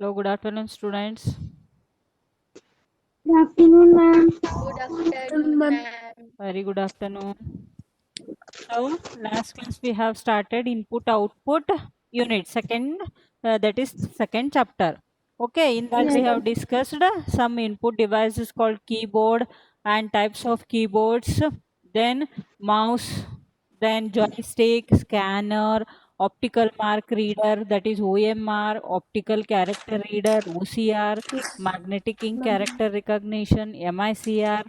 Hello, good afternoon, students. Good afternoon, ma'am. Good Afternoon, afternoon, ma'am. ma'am. Very good afternoon. So, last class we have started input output unit second, that is second chapter. Okay, in that we Yes. have discussed some input devices called keyboard and types of keyboards, then mouse, then joystick, scanner, optical mark reader, that is OMR, optical character reader, OCR, magnetic ink character recognition, MICR.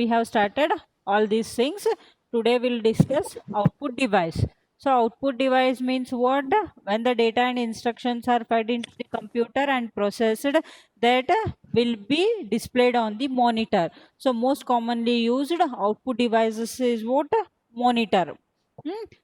We have started all these things. Today we'll discuss output device. So output device means what? When the data and instructions are fed into the computer and processed, that will be displayed on the monitor. So most commonly used output devices is what? Monitor.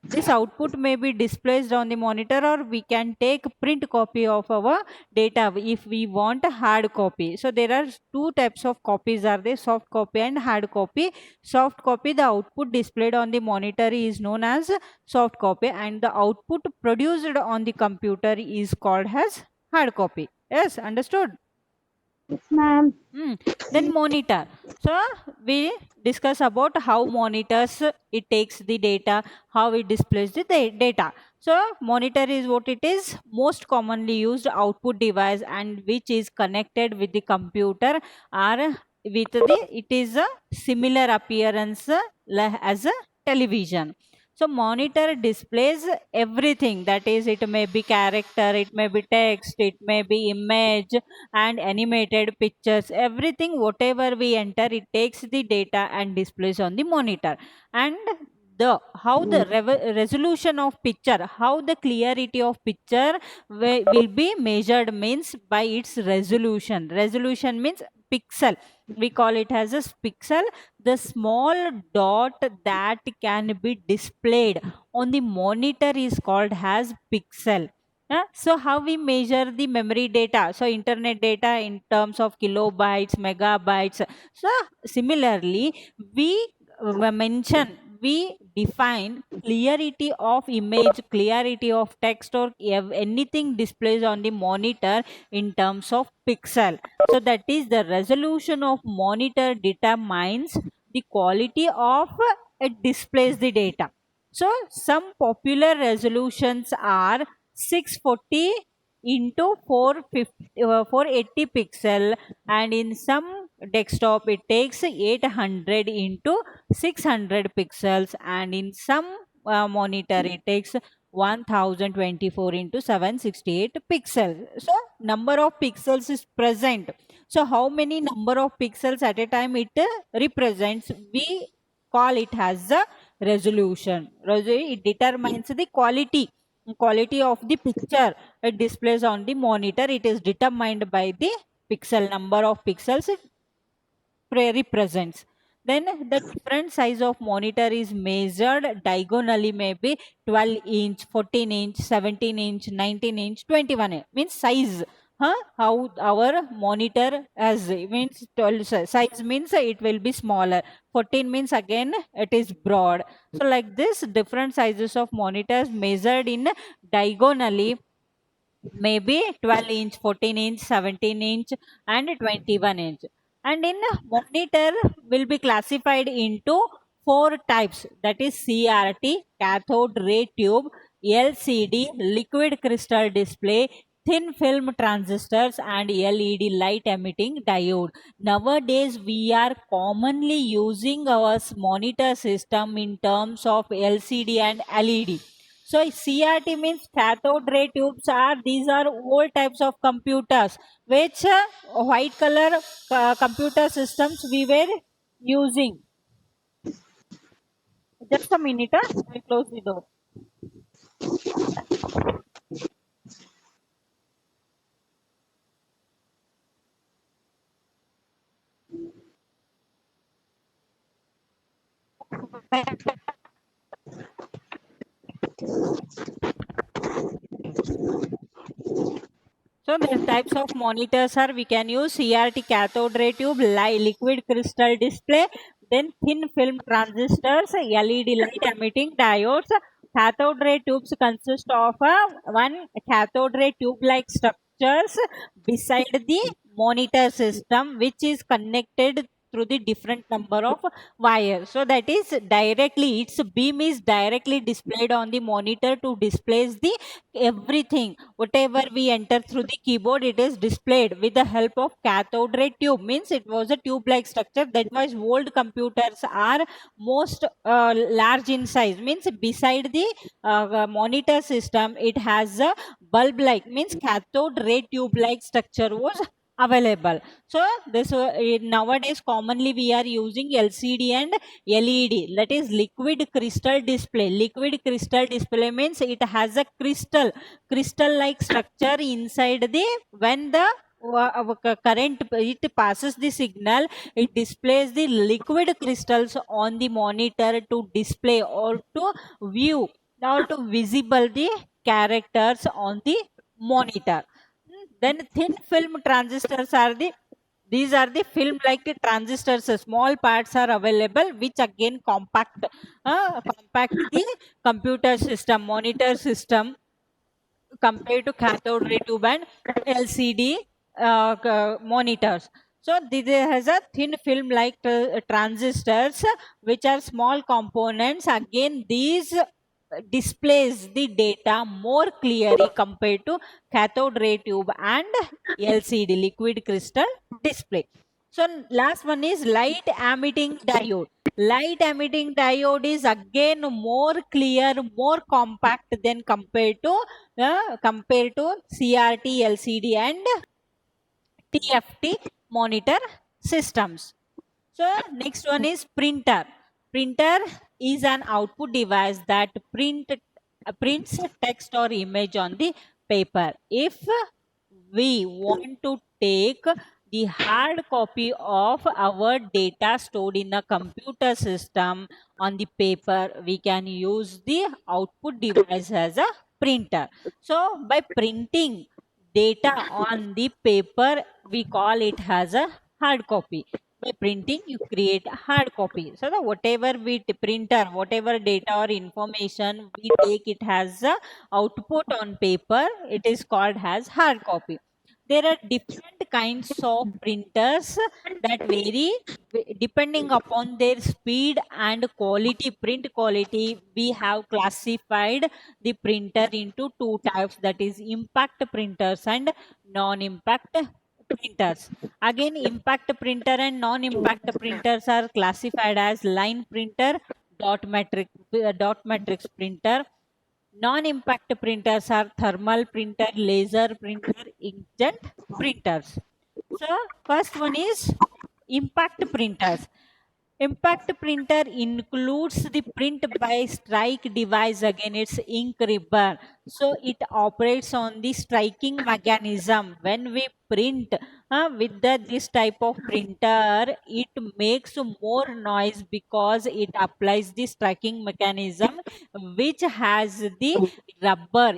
This output may be displayed on the monitor, or we can take print copy of our data if we want a hard copy. So there are two types of copies are there, soft copy and hard copy. Soft copy, the output displayed on the monitor is known as soft copy, and the output produced on the computer is called as hard copy. Yes, understood. Yes, ma'am. Then monitor. So we discuss about how monitors it takes the data, how it displays the data. So monitor is what it is, most commonly used output device and which is connected with the computer, or with the it is a similar appearance as a television. So monitor displays everything, that is it may be character, it may be text, it may be image and animated pictures, everything whatever we enter it takes the data and displays on the monitor. And the how the resolution of picture, how the clarity of picture will be measured means by its resolution. Resolution means pixel, we call it as a pixel, the small dot that can be displayed on the monitor is called as pixel. So how we measure the memory data? So internet data in terms of kilobytes, megabytes. So similarly, we define clarity of image, clarity of text, or anything displays on the monitor in terms of pixel. So that is the resolution of monitor determines the quality of it displays the data. So some popular resolutions are 640 into 480 pixel, and in some desktop it takes 800 into 600 pixels, and in some monitor it takes 1024 into 768 pixels. So number of pixels is present. So how many number of pixels at a time it represents, we call it as the resolution. It determines the quality of the picture it displays on the monitor. It is determined by the pixel, number of pixels it represents. Then the different size of monitor is measured diagonally, maybe 12 inch, 14 inch, 17 inch, 19 inch, 21 inch means size. How our monitor has means 12 size means it will be smaller, 14 means again it is broad. So like this different sizes of monitors measured in diagonally, maybe 12 inch, 14 inch, 17 inch, and 21 inch. And in monitor will be classified into four types, that is CRT, cathode ray tube, LCD, liquid crystal display, thin film transistors, and LED light emitting diode. Nowadays we are commonly using our monitor system in terms of LCD and LED. So CRT means cathode ray tubes are, these are old types of computers which white color computer systems we were using. Just a minute, I'll close the door. So the types of monitors are, we can use CRT, cathode ray tube, liquid crystal display, then thin film transistors, LED light emitting diodes, cathode ray tubes consist of one cathode ray tube like structures beside the monitor system, which is connected through the different number of wires. So that is directly, its beam is directly displayed on the monitor to displays the everything. Whatever we enter through the keyboard, it is displayed with the help of cathode ray tube. Means it was a tube like structure. That was old computers are most large in size. Means beside the monitor system, it has a bulb like, means cathode ray tube like structure was available. So this nowadays commonly we are using LCD and LED, that is liquid crystal display. Liquid crystal display means it has a crystal like structure inside the, when the current it passes the signal, it displays the liquid crystals on the monitor to display or to view or to visible the characters on the monitor. Then thin film transistors are the, these are the film like transistors. Small parts are available which again compact the computer system, monitor system compared to cathode ray tube and LCD monitors. So this has a thin film like transistors which are small components. Again, these displays the data more clearly compared to cathode ray tube and LCD, liquid crystal display. So last one is light emitting diode. Light emitting diode is again more clear, more compact than compared to CRT, LCD and TFT monitor systems. So next one is printer. Printer is an output device that prints text or image on the paper. If we want to take the hard copy of our data stored in a computer system on the paper, we can use the output device as a printer. So by printing data on the paper, we call it as a hard copy. By printing, you create a hard copy. So the whatever we printer, whatever data or information we take, it has a output on paper, it is called as hard copy. There are different kinds of printers that vary depending upon their speed and quality, print quality. We have classified the printer into two types, that is impact printers and non-impact printers. Again, impact printer and non-impact printers are classified as line printer, dot matrix printer. Non-impact printers are thermal printer, laser printer, inkjet printers. So first one is impact printers. Impact printer includes the print by strike device, again it's ink ribbon. So it operates on the striking mechanism. When we print with this type of printer, it makes more noise because it applies the striking mechanism which has the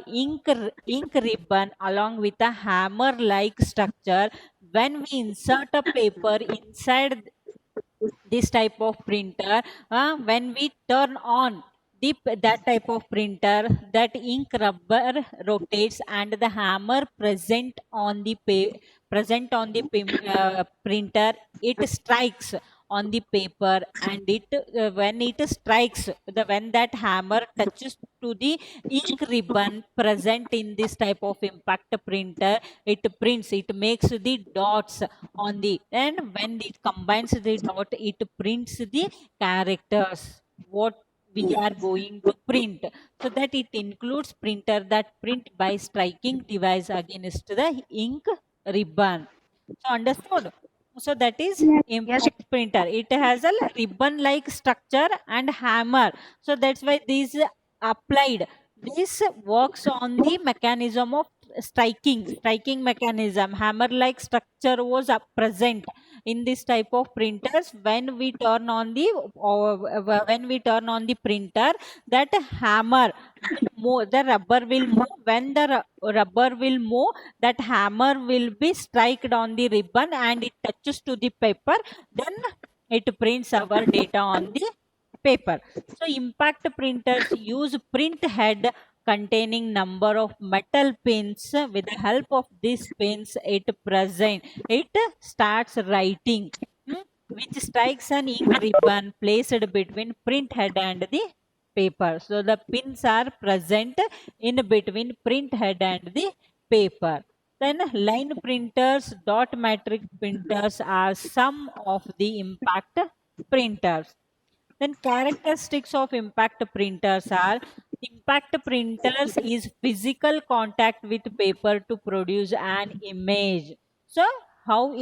ink ribbon along with a hammer like structure. When we insert a paper inside this type of printer, when we turn on that type of printer, that ink rubber rotates and the hammer present on the printer, it strikes on the paper, and it when it strikes, when that hammer touches to the ink ribbon present in this type of impact printer, it prints, it makes the dots on the, and when it combines the dot, it prints the characters what we are going to print. So that it includes printer that print by striking device against the ink ribbon. So understood? So that is Yes. impact printer. It has a ribbon like structure and hammer. So that's why these applied. This works on the mechanism of striking mechanism. Hammer like structure was present in this type of printers. When we turn on the printer, that hammer will move, the rubber will move. When the rubber will move, that hammer will be struck on the ribbon and it touches to the paper, then it prints our data on the paper. So impact printers use print head containing number of metal pins. With the help of these pins, it starts writing, which strikes an ink ribbon placed between print head and the paper. So the pins are present in between print head and the paper. Then line printers, dot matrix printers are some of the impact printers. Then characteristics of impact printers are: impact printers is physical contact with paper to produce an image. So how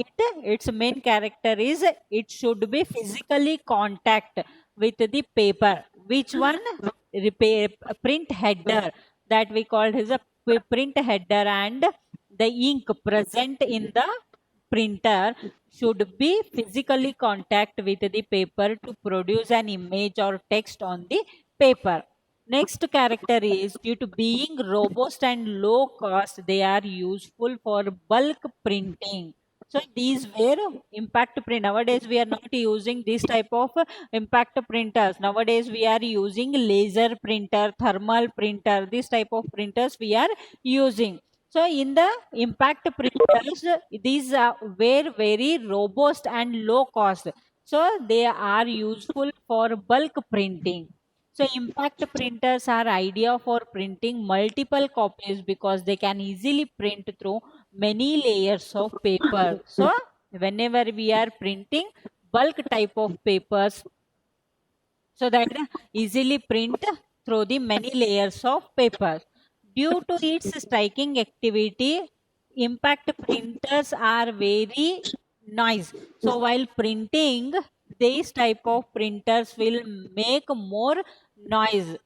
its main character is it should be physically contact with the paper. Which one? Repair print header, that we called as a print header, and the ink present in the printer should be physically contact with the paper to produce an image or text on the paper. Next character is, due to being robust and low cost, they are useful for bulk printing. So these were impact print. Nowadays we are not using this type of impact printers. Nowadays we are using laser printer, thermal printer. This type of printers we are using. So in the impact printers, these were very robust and low cost. So they are useful for bulk printing. So impact printers are ideal for printing multiple copies because they can easily print through many layers of paper. So whenever we are printing bulk type of papers, so that easily print through the many layers of paper. Due to its striking activity, impact printers are very noise. So while printing, these type of printers will make more noise.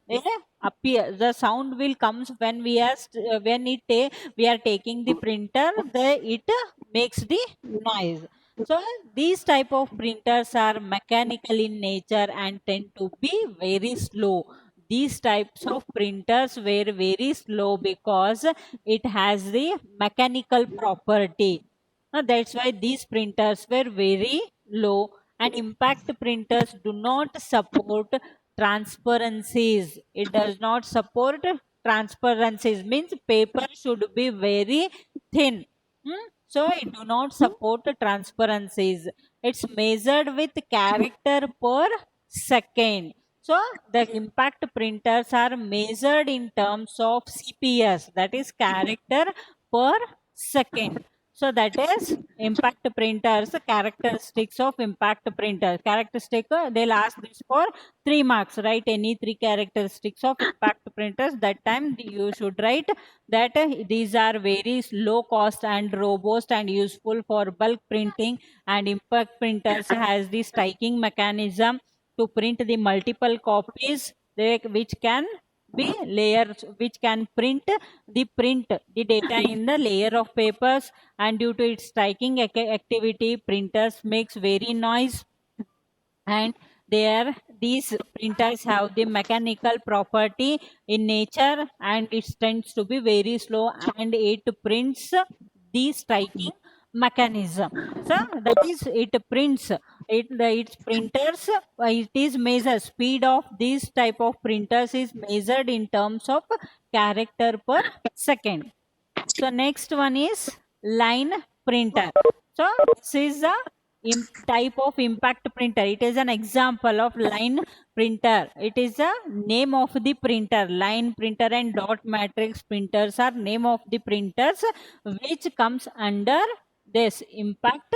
Appear the sound will comes when we are we are taking the printer. It makes the noise. So these type of printers are mechanical in nature and tend to be very slow. These types of printers were very slow because it has the mechanical property. That's why these printers were very low, and impact printers do not support transparencies. It does not support transparencies, means paper should be very thin. So it do not support transparencies. It's measured with character per second. So the impact printers are measured in terms of CPS, that is character per second. So that is impact printers, characteristics of impact printers. Characteristic, they'll ask this for 3 marks. Write any 3 characteristics of impact printers. That time you should write that these are very low cost and robust and useful for bulk printing, and impact printers has the stacking mechanism to print the multiple copies, which can be layers, which can print the data in the layer of papers. And due to its striking activity, printers makes very noise, and there these printers have the mechanical property in nature, and it tends to be very slow, and it prints the striking mechanism. So that is, it prints its printers, it is measured, speed of these type of printers is measured in terms of character per second. So next one is line printer. So this is a type of impact printer. It is an example of line printer. It is a name of the printer. Line printer and dot matrix printers are name of the printers which comes under this impact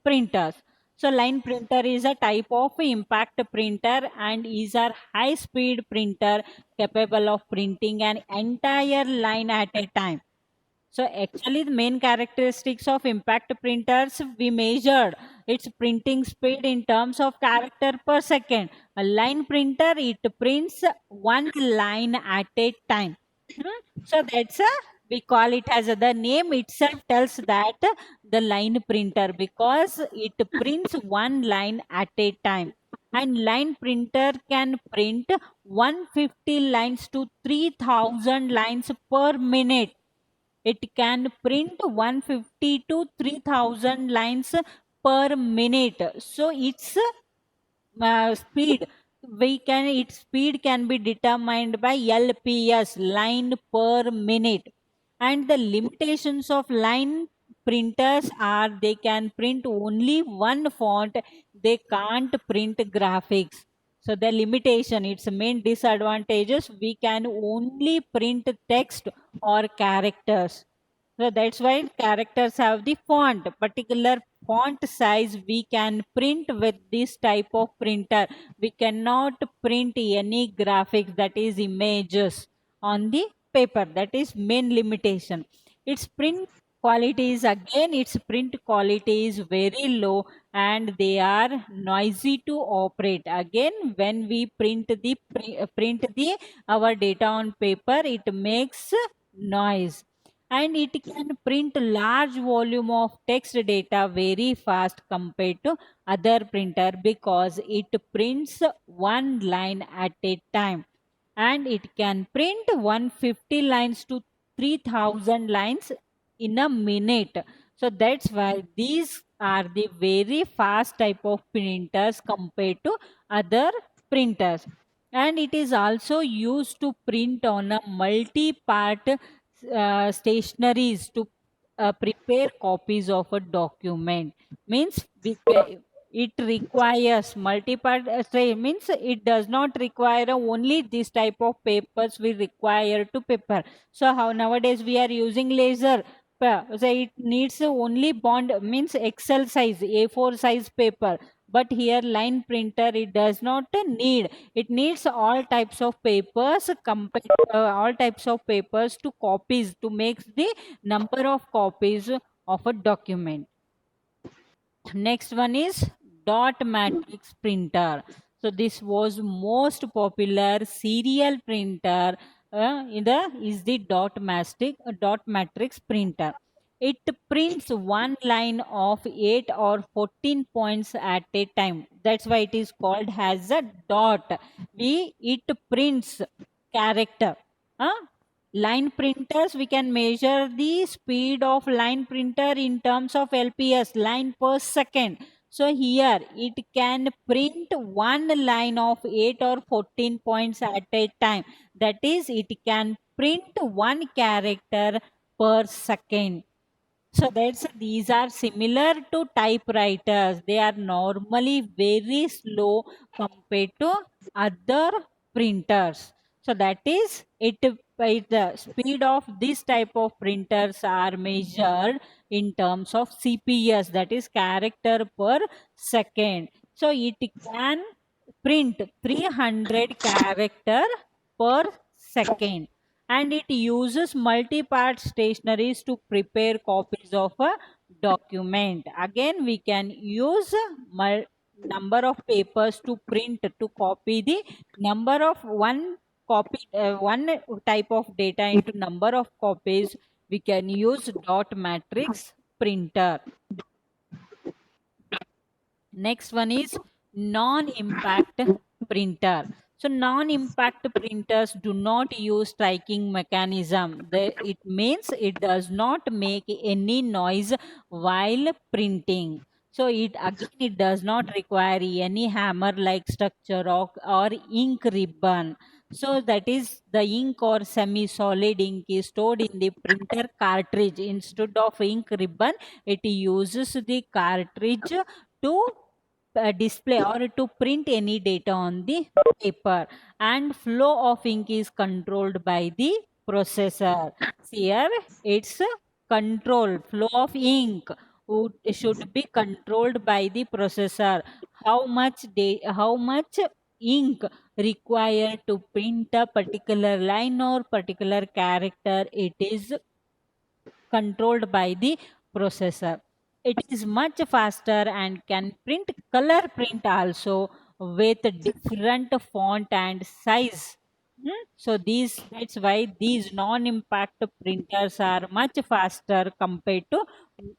printers. So line printer is a type of impact printer and is a high speed printer capable of printing an entire line at a time. So actually the main characteristics of impact printers, we measured its printing speed in terms of character per second. A line printer, it prints one line at a time. So that's a, we call it as the name itself tells that the line printer, because it prints one line at a time. And line printer can print 150 lines to 3000 lines per minute. It can print 150 to 3000 lines per minute. So its speed, its speed can be determined by LPS, line per minute. And the limitations of line printers are they can print only one font, they can't print graphics. So the limitation, its main disadvantages, we can only print text or characters. So that's why characters have the font, particular font size we can print with this type of printer. We cannot print any graphics, that is images, on the paper. That is main limitation. Its print quality is, again, its print quality is very low and they are noisy to operate. Again, when we print the our data on paper, it makes noise. And it can print large volume of text data very fast compared to other printer, because it prints one line at a time, and it can print 150 lines to 3000 lines in a minute. So that's why these are the very fast type of printers compared to other printers. And it is also used to print on a multi-part stationaries to prepare copies of a document. Means it requires multi-part means it does not require only this type of papers we require to paper. So how nowadays we are using laser, so it needs only bond, means Excel size, A4 size paper. But here line printer, it does not need, it needs all types of papers, all types of papers to copies to make the number of copies of a document. Next one is dot matrix printer. So this was most popular serial printer in the is the dot matrix printer. It prints one line of 8 or 14 points at a time. That's why it is called as a dot. It prints character. Line printers, we can measure the speed of line printer in terms of LPS, line per second. So here it can print one line of 8 or 14 points at a time. That is, it can print one character per second. So that's, these are similar to typewriters. They are normally very slow compared to other printers. So that is it. The speed of this type of printers are measured in terms of CPS, that is character per second. So it can print 300 character per second, and it uses multi-part stationaries to prepare copies of a document. Again, we can use number of papers to print to copy the number of one type of data into number of copies. We can use dot matrix printer. Next one is non-impact printer. So non-impact printers do not use striking mechanism. It means it does not make any noise while printing. So it does not require any hammer-like structure or ink ribbon. So that is, the ink or semi-solid ink is stored in the printer cartridge. Instead of ink ribbon, it uses the cartridge to display or to print any data on the paper, and flow of ink is controlled by the processor. Here it's control flow of ink should be controlled by the processor. How much ink required to print a particular line or particular character, it is controlled by the processor. It is much faster and can print color print also with different font and size. So that's why these non-impact printers are much faster compared to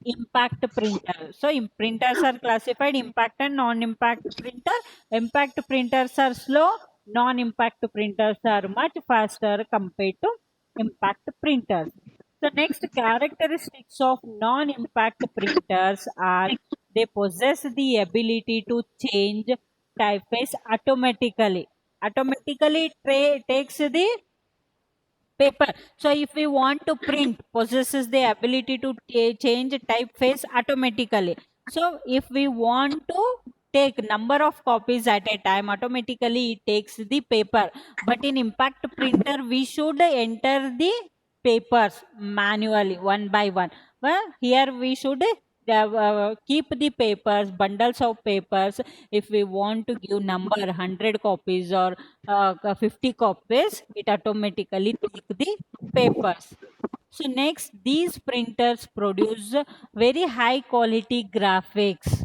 impact printer. So printers are classified impact and non-impact printer. Impact printers are slow, non-impact printers are much faster compared to impact printers. The next characteristics of non-impact printers are they possess the ability to change typeface automatically takes the paper. So if we want to print, possesses the ability to change typeface automatically. So if we want to take number of copies at a time, automatically it takes the paper. But in impact printer we should enter the papers manually one by one. Well, here we should keep the papers, bundles of papers. If we want to give number 100 copies or 50 copies, it automatically take the papers. So next, these printers produce very high quality graphics.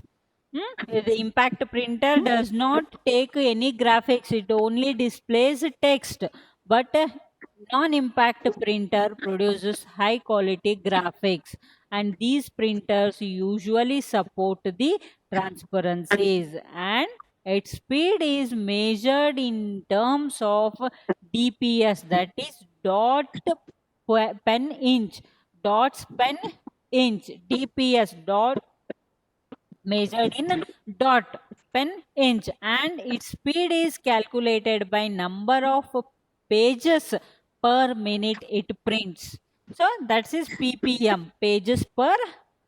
The impact printer does not take any graphics, it only displays text. But non-impact printer produces high quality graphics, and these printers usually support the transparencies, and its speed is measured in terms of DPS, that is dot pen inch, dots pen inch, DPS dot measured in dot pen inch, and its speed is calculated by number of pages per minute it prints. So that is ppm, pages per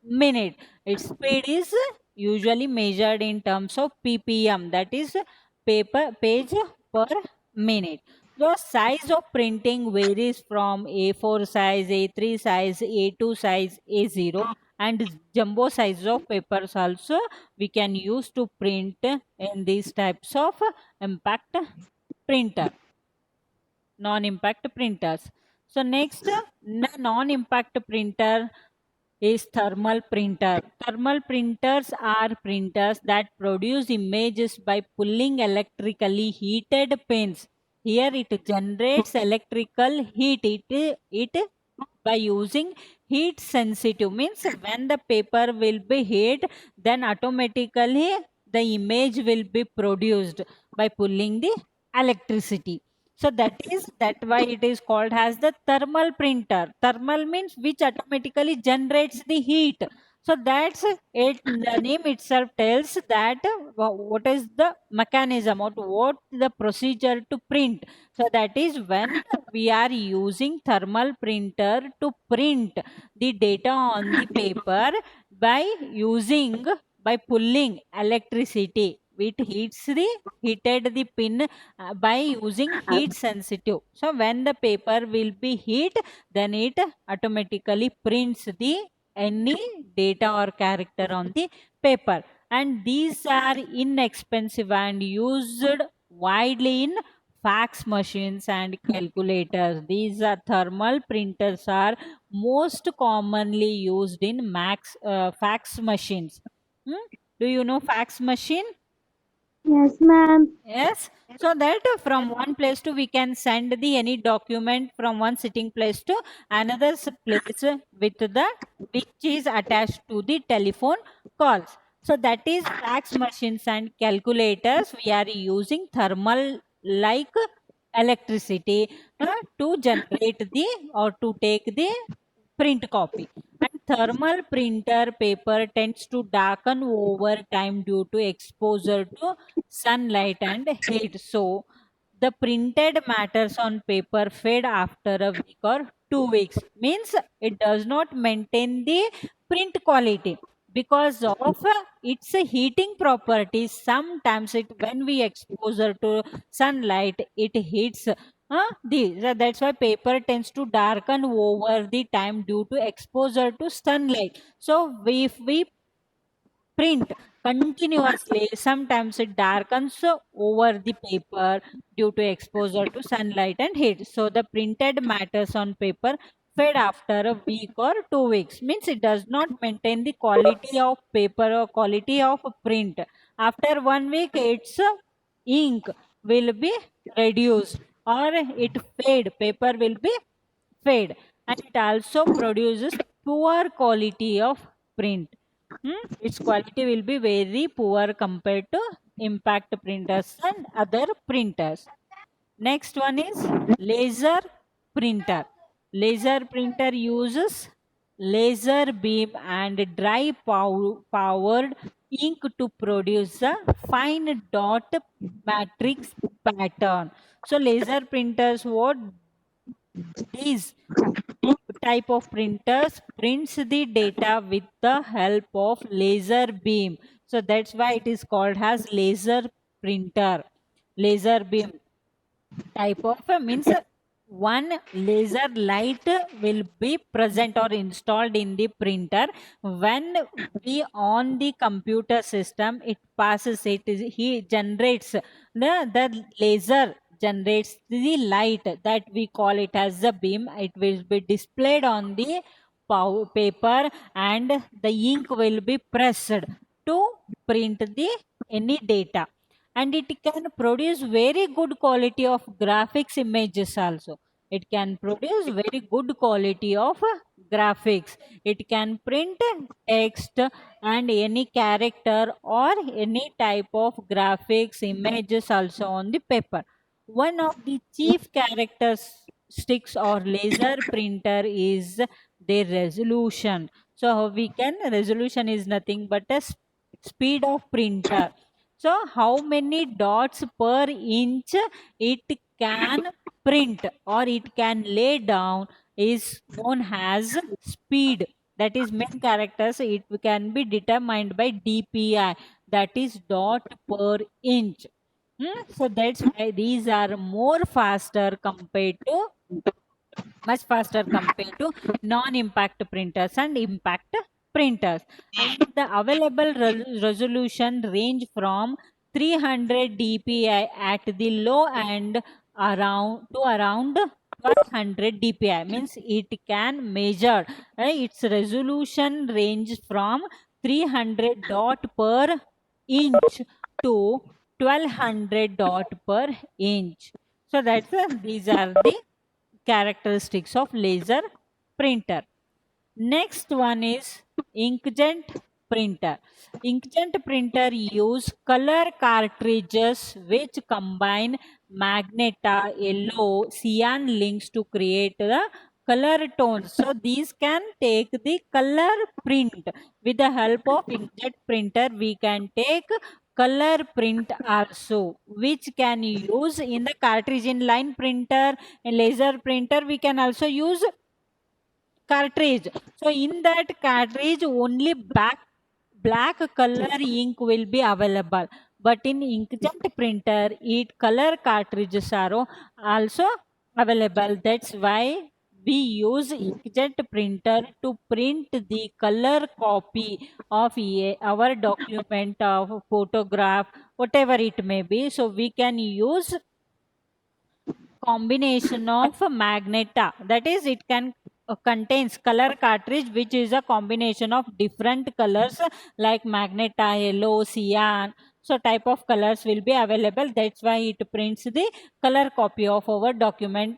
minute. Its speed is usually measured in terms of ppm, that is page per minute. The size of printing varies from A4 size, A3 size, A2 size, A0, and jumbo size of papers also we can use to print in these types of impact printer, non-impact printers. So next, non-impact printer is thermal printer. Thermal printers are printers that produce images by pulling electrically heated pens. Here it generates electrical heat. It by using heat sensitive, means when the paper will be heat, then automatically the image will be produced by pulling the electricity. So that why it is called as the thermal printer. Thermal means which automatically generates the heat. So that's it, the name itself tells that what is the mechanism or what the procedure to print. So that is when we are using thermal printer to print the data on the paper by using, by pulling electricity. It heated the pin by using heat sensitive. So when the paper will be heat, then it automatically prints the any data or character on the paper. And these are inexpensive and used widely in fax machines and calculators. These are thermal printers are most commonly used in fax machines. Do you know fax machine? Yes, ma'am. Yes. So that from one place to we can send the any document from one sitting place to another place with the which is attached to the telephone calls. So that is fax machines and calculators. We are using thermal like electricity to generate the or to take the print copy. And thermal printer paper tends to darken over time due to exposure to sunlight and heat. So the printed matters on paper fade after a week or 2 weeks. Means it does not maintain the print quality because of its heating properties. Sometimes it when we exposure to sunlight, it heats. That's why paper tends to darken over the time due to exposure to sunlight. So if we print continuously, sometimes it darkens over the paper due to exposure to sunlight and heat. So the printed matters on paper fade after a week or 2 weeks. Means it does not maintain the quality of paper or quality of print. After 1 week, its ink will be reduced or it fade. Paper will be fade, and it also produces poor quality of print. Its quality will be very poor compared to impact printers and other printers. Next one is laser printer. Laser printer uses laser beam and dry powered ink to produce a fine dot matrix pattern. So laser printers, what these type of printers prints the data with the help of laser beam. So that's why it is called as laser printer. Laser beam type of means one laser light will be present or installed in the printer. When we on the computer system, it passes, he generates the laser generates the light that we call it as the beam. It will be displayed on the paper, and the ink will be pressed to print the any data, and it can produce very good quality of graphics images also. It can produce very good quality of graphics. It can print text and any character or any type of graphics images also on the paper. One of the chief characteristics or laser printer is their resolution. So how we can, resolution is nothing but a speed of printer. So how many dots per inch it can print or it can lay down is known as speed. That is main characters. It can be determined by DPI, that is dot per inch. So that's why these are more faster compared to, much faster compared to non-impact printers and impact printers. And the available resolution range from 300 dpi at the low end around to around 100 dpi, means it can measure its resolution range from 300 dot per inch to 1200 dot per inch. So that's these are the characteristics of laser printer. Next one is inkjet printer. Inkjet printer use color cartridges which combine magenta, yellow, cyan links to create the color tones. So these can take the color print. With the help of inkjet printer, we can take color print also, which can use in the cartridge. In line printer and laser printer, we can also use cartridge. So in that cartridge only black color ink will be available, but in inkjet printer it color cartridges are also available. That's why we use inkjet printer to print the color copy of our document, of photograph, whatever it may be. So we can use combination of magneta, that is it can contains color cartridge which is a combination of different colors like magneta, yellow, cyan. So type of colors will be available. That's why it prints the color copy of our document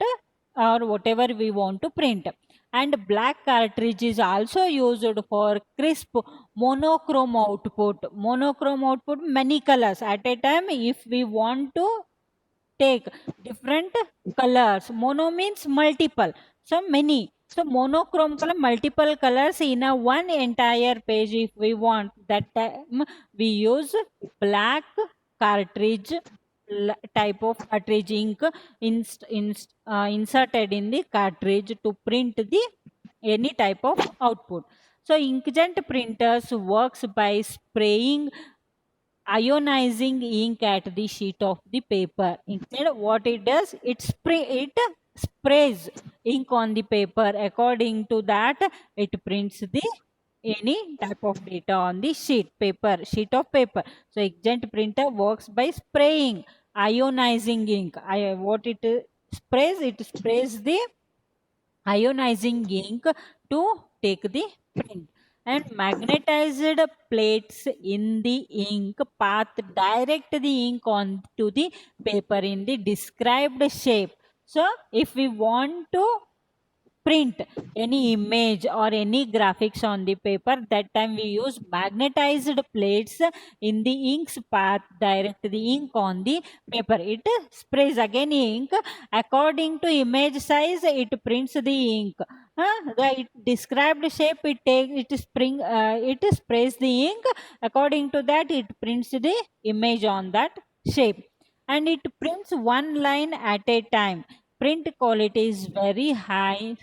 or whatever we want to print. And black cartridge is also used for crisp monochrome output. Monochrome output, many colors at a time. If we want to take different colors, mono means multiple, so many. So monochrome color, multiple colors in a one entire page. If we want that time, we use black cartridge type of cartridge ink inserted in the cartridge to print the any type of output. So inkjet printers works by spraying ionizing ink at the sheet of the paper. Instead, what it does, it sprays ink on the paper. According to that, it prints the any type of data on the sheet of paper. So inkjet printer works by spraying ionizing ink. What it sprays, it sprays the ionizing ink to take the print. And magnetized plates in the ink path direct the ink onto the paper in the described shape. So if we want to print any image or any graphics on the paper, that time we use magnetized plates in the ink's path direct the ink on the paper. It sprays again ink according to image size, it prints the ink. The described shape, it sprays the ink. According to that, it prints the image on that shape, and it prints one line at a time. Print quality is very high,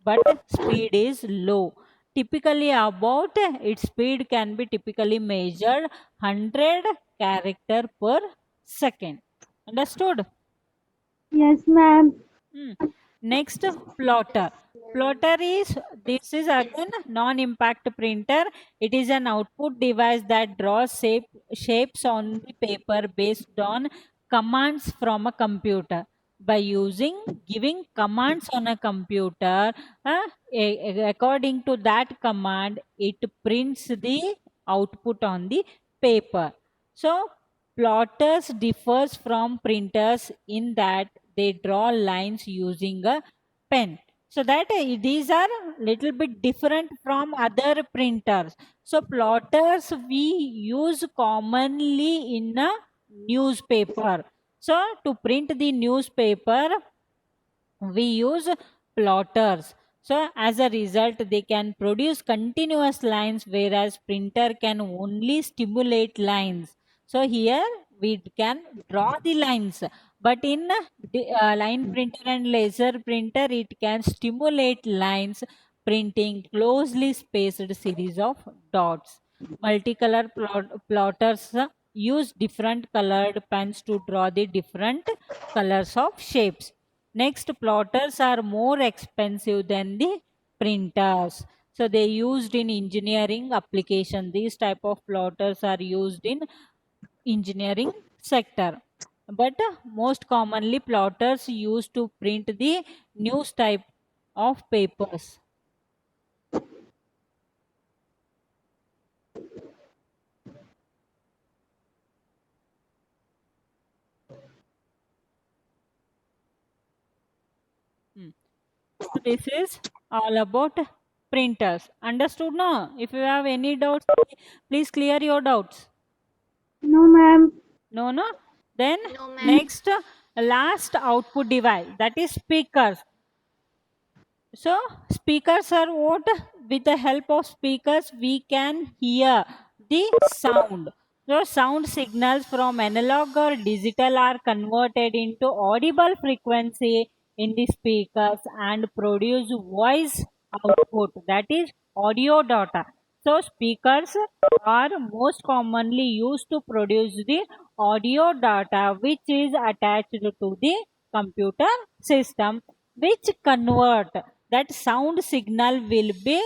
but speed is low. Typically about its speed can be typically measured 100 character per second. Understood? Yes, ma'am. Hmm. Next, plotter. Plotter is, this is again non-impact printer. It is an output device that draws shapes on the paper based on commands from a computer. By using giving commands on a computer, according to that command, it prints the output on the paper. So plotters differs from printers in that they draw lines using a pen. So that these are little bit different from other printers. So plotters we use commonly in a newspaper. So to print the newspaper, we use plotters. So as a result, they can produce continuous lines, whereas printer can only stimulate lines. So here we can draw the lines, but in the line printer and laser printer, it can stimulate lines, printing closely spaced series of dots. Multicolor plotters use different colored pens to draw the different colors of shapes. Next, plotters are more expensive than the printers. So they used in engineering application. These type of plotters are used in engineering sector. But most commonly plotters used to print the news type of papers. Hmm. So this is all about printers. Understood now? If you have any doubts, please clear your doubts. No, ma'am. No, no. Then No, ma'am. next, last output device, that is speakers. So speakers are what? With the help of speakers, we can hear the sound. So sound signals from analog or digital are converted into audible frequency in the speakers and produce voice output, that is audio data. So speakers are most commonly used to produce the audio data which is attached to the computer system, which convert that sound signal will be,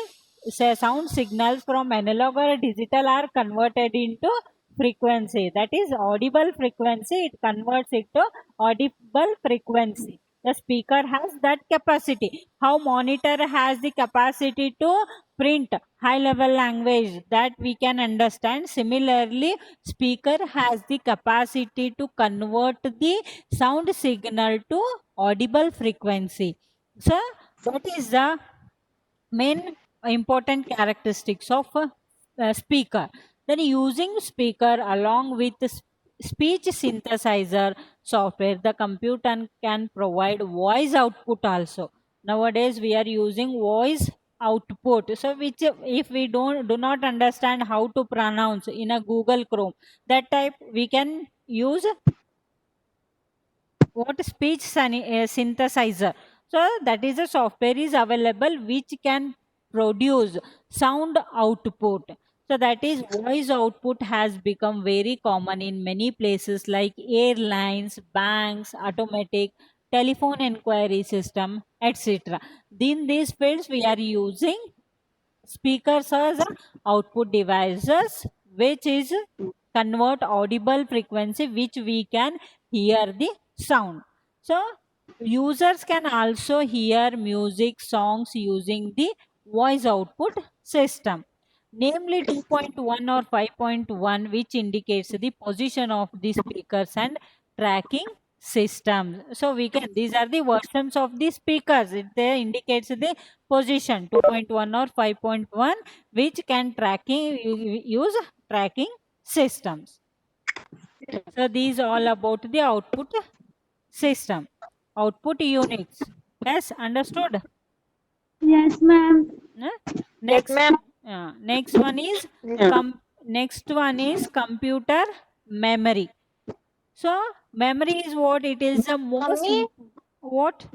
say, sound signals from analog or digital are converted into frequency, that is audible frequency. It converts it to audible frequency. The speaker has that capacity. How monitor has the capacity to print high level language that we can understand, similarly speaker has the capacity to convert the sound signal to audible frequency. So that is the main important characteristics of a speaker. Then using speaker along with speech synthesizer software, the computer can provide voice output also. Nowadays we are using voice output. So which if we do not understand how to pronounce in a Google Chrome, that type we can use what synthesizer. So that is a software is available which can produce sound output. So that is voice output has become very common in many places like airlines, banks, automatic telephone inquiry system, etc. In these fields we are using speakers as output devices which is convert audible frequency which we can hear the sound. So users can also hear music songs using the voice output system, namely 2.1 or 5.1, which indicates the position of the speakers and tracking systems. So we can, these are the versions of the speakers. It they indicates the position 2.1 or 5.1, which can use tracking systems. So these all about the output system, output units. Yes, understood. Yes, ma'am. Huh? Yes, Next, ma'am. next one is next one is computer memory. So memory is what it is the most Mummy, what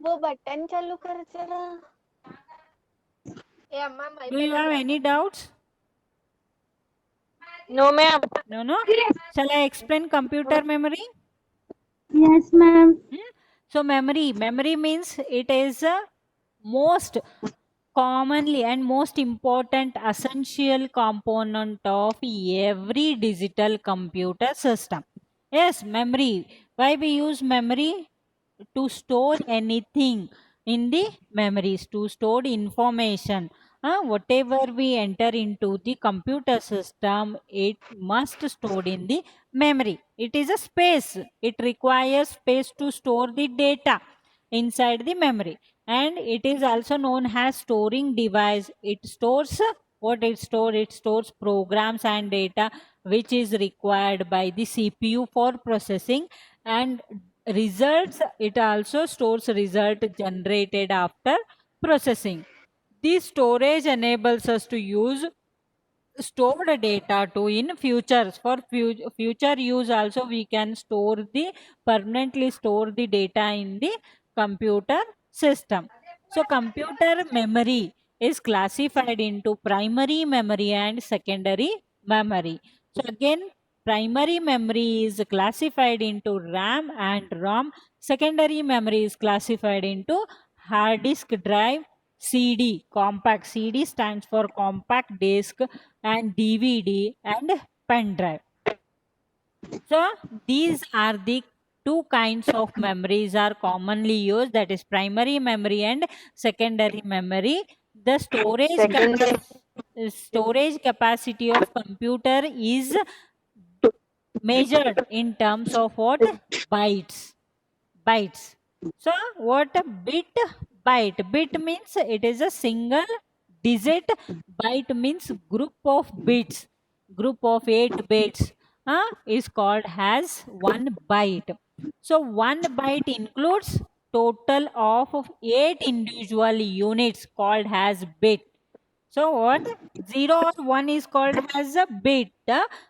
वो button चालू कर जरा. ए अम्मा do you have any doubts? No, ma'am. No. Shall I explain computer memory? Yes, ma'am. So memory means it is a most commonly and most important essential component of every digital computer system. Yes, memory. Why we use memory? To store anything in the memories, to store information. Whatever we enter into the computer system, it must store in the memory. It is a space. It requires space to store the data inside the memory, and it is also known as storing device. It stores what it store. It stores programs and data which is required by the CPU for processing, and results. It also stores result generated after processing. This storage enables us to use stored data to in futures for future use. Also we can store the permanently store the data in the computer system. So computer memory is classified into primary memory and secondary memory. So again, primary memory is classified into RAM and ROM. Secondary memory is classified into hard disk drive, CD. Compact CD stands for compact disk, and DVD and pen drive. So these are the two kinds of memories are commonly used, that is primary memory and secondary memory. The storage capacity of computer is measured in terms of what? Bytes. So what a bit? Bit means it is a single digit. Byte means group of bits. Group of 8 bits is called as 1 byte. So 1 byte includes total of 8 individual units called as bit. So what? 0 or 1 is called as a bit.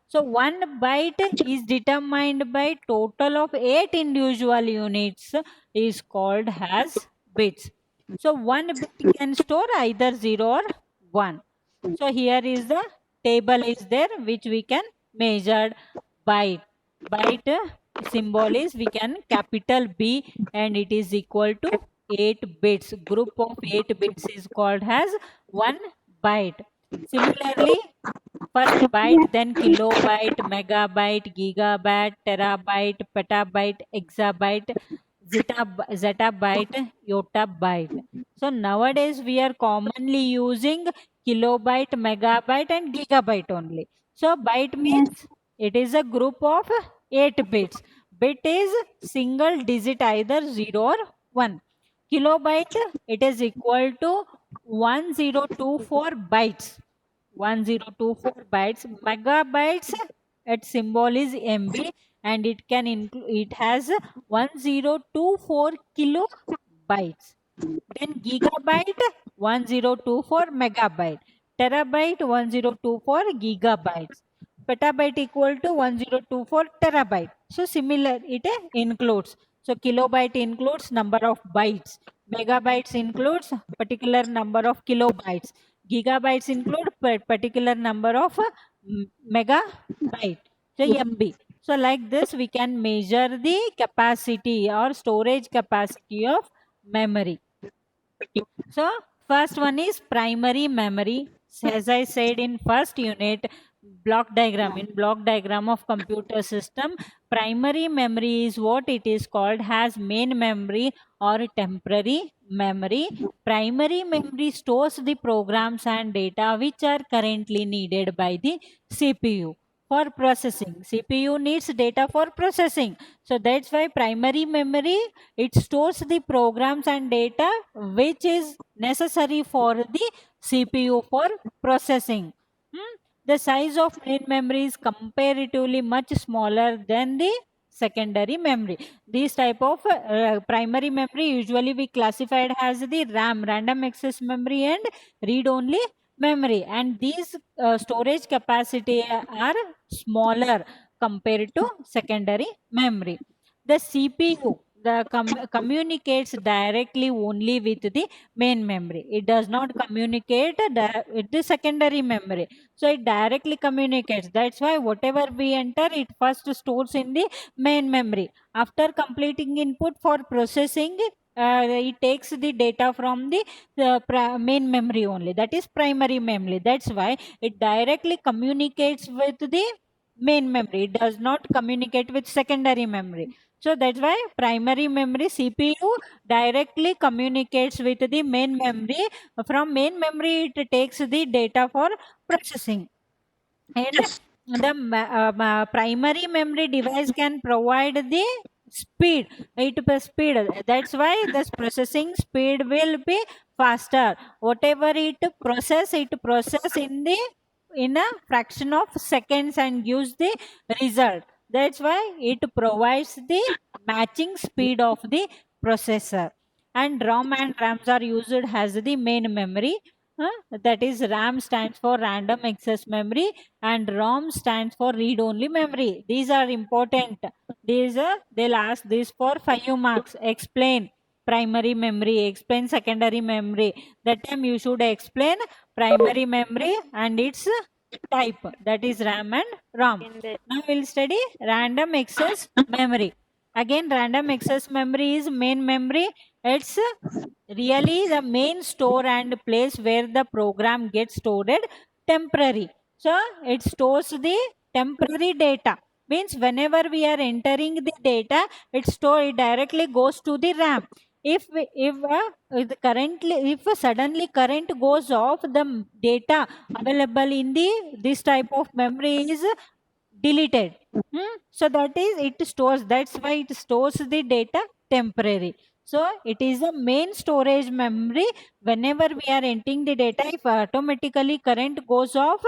So 1 byte is determined by total of 8 individual units is called as bits. So 1 bit can store either 0 or 1. So here is the table is there which we can measure byte. Byte symbol is we can capital B, and it is equal to 8 bits. Group of 8 bits is called as 1 byte. Similarly, first byte, then kilobyte, megabyte, gigabyte, terabyte, petabyte, exabyte, zettabyte, yottabyte. So nowadays we are commonly using kilobyte, megabyte, and gigabyte only. So byte Yes. means it is a group of 8 bits. Bit is single digit, either 0 or 1. Kilobyte, it is equal to 1024 bytes. 1024 bytes. Megabytes, its symbol is MB, and it can include, it has 1024 kilobytes. Then gigabyte, 1024 megabyte. Terabyte, 1024 gigabytes. Petabyte equal to 1024 terabyte. So similar it includes. So kilobyte includes number of bytes. Megabytes includes particular number of kilobytes. Gigabytes include particular number of megabyte. So MB. So like this we can measure the capacity or storage capacity of memory. So first one is primary memory. As I said in first unit, block diagram. In block diagram of computer system, primary memory is what it is called as main memory or temporary memory. Primary memory stores the programs and data which are currently needed by the CPU for processing. CPU needs data for processing. So that's why primary memory, it stores the programs and data which is necessary for the CPU for processing. The size of main memory is comparatively much smaller than the secondary memory. These type of primary memory usually we classified as the RAM, random access memory, and read only memory, and these storage capacity are smaller compared to secondary memory. The CPU communicates directly only with the main memory. It does not communicate with the secondary memory. So it directly communicates. That's why whatever we enter, it first stores in the main memory. After completing input for processing, it takes the data from the main memory only. That is primary memory. That's why it directly communicates with the main memory. It does not communicate with secondary memory. So that's why primary memory CPU directly communicates with the main memory. From main memory, it takes the data for processing. And the primary memory device can provide the speed, speed. That's why this processing speed will be faster. Whatever it process in the in a fraction of seconds and gives the result. That's why it provides the matching speed of the processor. And ROM and RAMs are used as the main memory. That is, RAM stands for random access memory and ROM stands for read only memory. These are important. These they'll ask this for 5 marks. Explain primary memory, explain secondary memory. That time you should explain primary memory and its type, that is RAM and ROM. Now we'll study random access memory. Again, random access memory is main memory. It's really the main store and place where the program gets stored temporary. So it stores the temporary data. Means whenever we are entering the data, it directly goes to the RAM. If suddenly current goes off, the data available in this type of memory is deleted. So that is, it stores. That's why it stores the data temporary. So it is the main storage memory. Whenever we are entering the data, if automatically current goes off,